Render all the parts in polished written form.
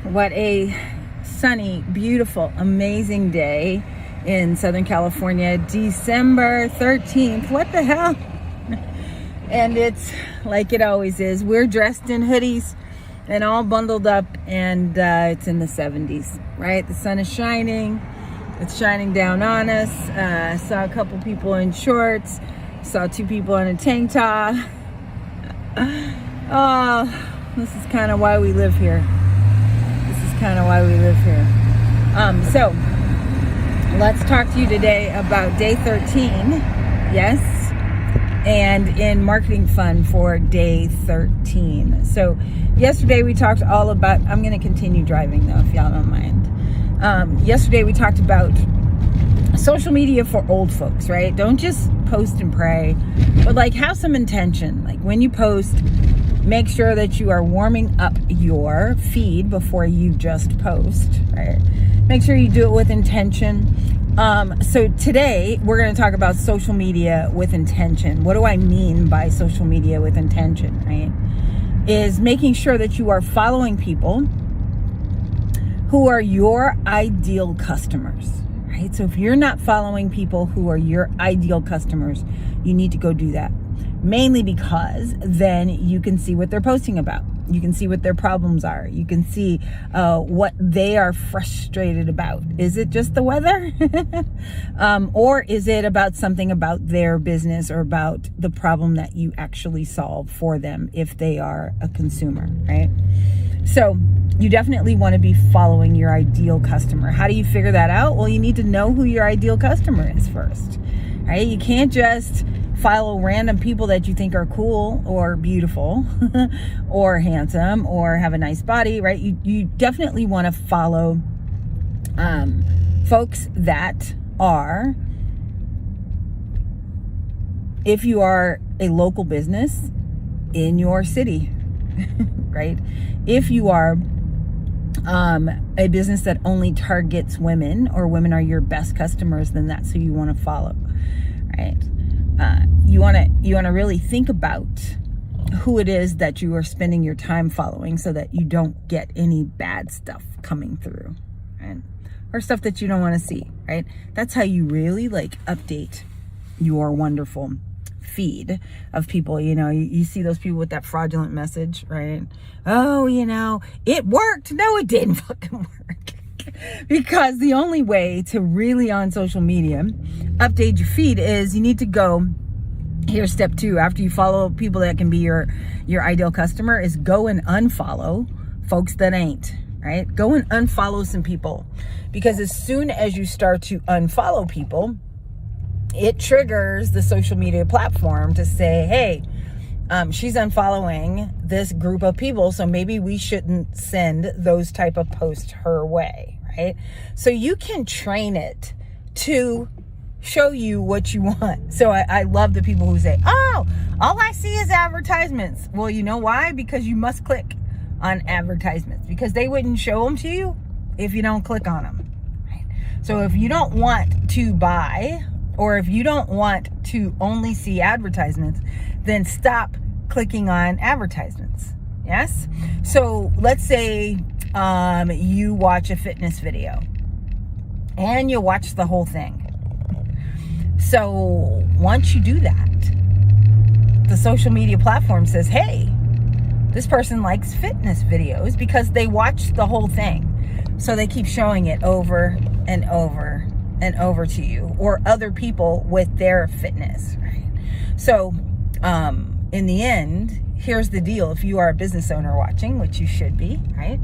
What a sunny, beautiful, amazing day in Southern California, December 13th. What the hell? And it's like it always is. We're dressed in hoodies and all bundled up, and it's in the 70s, right? The sun is shining. It's shining down on us. I saw a couple people in shorts. Saw two people in a tank top. Oh, this is kind of why we live here. So let's talk to you today about day 13. Yes. And in marketing fun for day 13. So yesterday we talked all about, I'm going to continue driving though, if y'all don't mind. Yesterday we talked about social media for old folks, right? Don't just post and pray, but like have some intention. Like when you post, make sure that you are warming up your feed before you just post, right? Make sure you do it with intention. So today we're going to talk about social media with intention. What do I mean by social media with intention, right? Is making sure that you are following people who are your ideal customers, right? So if you're not following people who are your ideal customers, you need to go do that. Mainly because then you can see what they're posting about. You can see what their problems are. You can see what they are frustrated about. Is it just the weather? Or is it about something about their business or about the problem that you actually solve for them if they are a consumer, right? So you definitely want to be following your ideal customer. How do you figure that out? Well, you need to know who your ideal customer is first, right? You can't just follow random people that you think are cool or beautiful or handsome or have a nice body, right? You definitely want to follow folks that are, if you are a local business in your city, right? If you are a business that only targets women, or women are your best customers, then that's who you want to follow, right? You want to really think about who it is that you are spending your time following, so that you don't get any bad stuff coming through, right? Or stuff that you don't want to see, right? That's how you really update your wonderful feed of people. You see those people with that fraudulent message, right? Oh, it worked. No, it didn't fucking work. Because the only way to really on social media update your feed is you need to go, here's step 2, after you follow people that can be your ideal customer, is go and unfollow folks that ain't, right? Go and unfollow some people, because as soon as you start to unfollow people, it triggers the social media platform to say, hey, she's unfollowing this group of people, so maybe we shouldn't send those type of posts her way, right? So you can train it to show you what you want. So I love the people who say, oh, all I see is advertisements. Well, you know why? Because you must click on advertisements, because they wouldn't show them to you if you don't click on them, right? So if you don't want to buy, or if you don't want to only see advertisements, then stop clicking on advertisements. Yes? So let's say you watch a fitness video and you watch the whole thing. So once you do that, the social media platform says, hey, this person likes fitness videos because they watched the whole thing. So they keep showing it over and over and over to you, or other people with their fitness, right? So in the end, here's the deal. If you are a business owner watching, which you should be, right?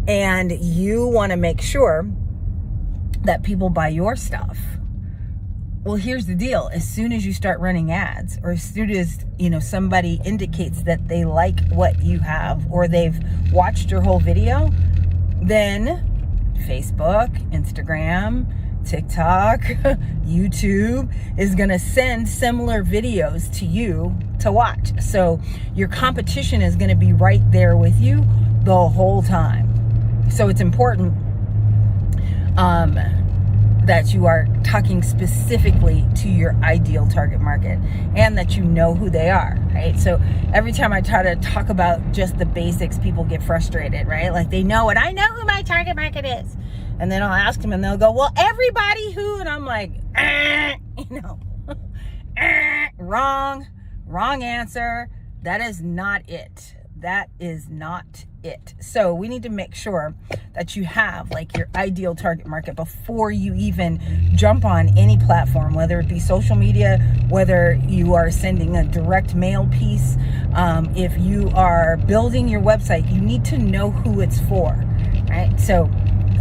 And you want to make sure that people buy your stuff. Well, here's the deal. As soon as you start running ads, or as soon as, somebody indicates that they like what you have, or they've watched your whole video, then Facebook, Instagram, TikTok, YouTube is going to send similar videos to you to watch. So your competition is going to be right there with you the whole time. So it's important that you are talking specifically to your ideal target market and that you know who they are, right? So every time I try to talk about just the basics, people get frustrated, right? Like they know it. I know who my target market is. And then I'll ask them and they'll go, well, everybody who, and I'm like, wrong answer. That is not it. That is not it. So we need to make sure that you have like your ideal target market before you even jump on any platform, whether it be social media, whether you are sending a direct mail piece, if you are building your website, you need to know who it's for, right? So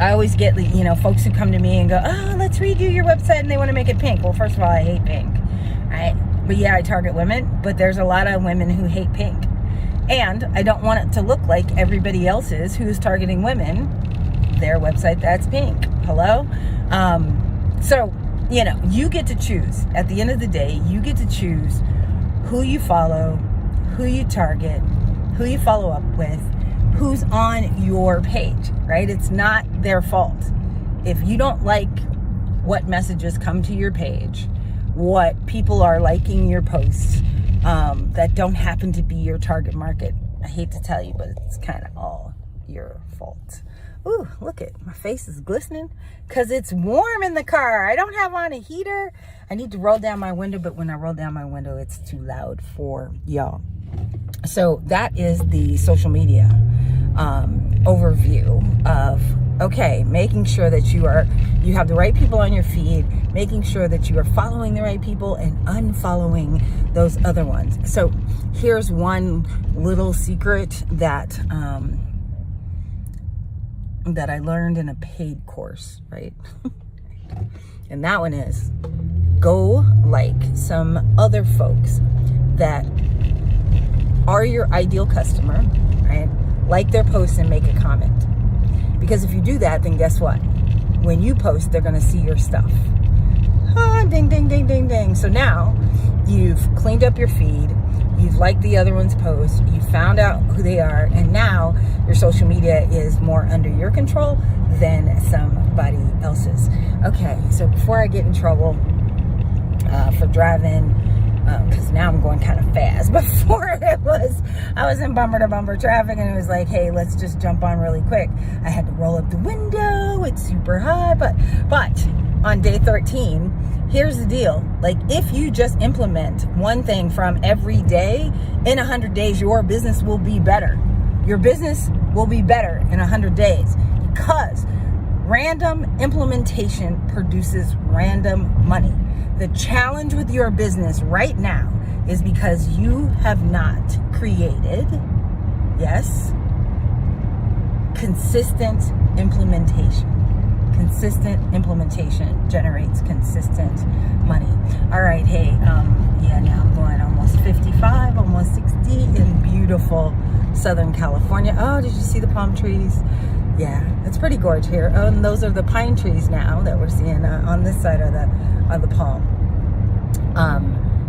I always get, folks who come to me and go, oh, let's redo your website, and they want to make it pink. Well, first of all, I hate pink, right? But yeah, I target women, but there's a lot of women who hate pink. And I don't want it to look like everybody else's who's targeting women, their website that's pink. Hello? So, you get to choose. At the end of the day, you get to choose who you follow, who you target, who you follow up with, who's on your page, right? It's not their fault. If you don't like what messages come to your page, what people are liking your posts, that don't happen to be your target market, I hate to tell you, but it's kind of all your fault. Ooh, look it, my face is glistening because it's warm in the car. I don't have on a heater. I need to roll down my window, but when I roll down my window, it's too loud for y'all. So that is the social media overview of, okay, making sure that you have the right people on your feed, making sure that you are following the right people and unfollowing those other ones. So here's one little secret that that I learned in a paid course, right? And that one is go like some other folks that are your ideal customer, right? Like their posts and make a comment. Because if you do that, then guess what? When you post, they're going to see your stuff. Ding, ding, ding, ding, ding. So now you've cleaned up your feed. You've liked the other one's post. You found out who they are. And now your social media is more under your control than somebody else's. Okay, so before I get in trouble for driving, because now I'm going kind of fast. Before I was in bumper to bumper traffic, and it was like, hey, let's just jump on really quick. I had to roll up the window. It's super high, but on day 13, here's the deal. Like, if you just implement one thing from every day, in 100 days, your business will be better. Your business will be better in 100 days because random implementation produces random money. The challenge with your business right now is because you have not created, yes, consistent implementation. Consistent implementation generates consistent money. All right, hey, now I'm going almost 55, almost 60 in beautiful Southern California. Oh, did you see the palm trees? Yeah, it's pretty gorgeous here. Oh, and those are the pine trees now that we're seeing on this side of the palm.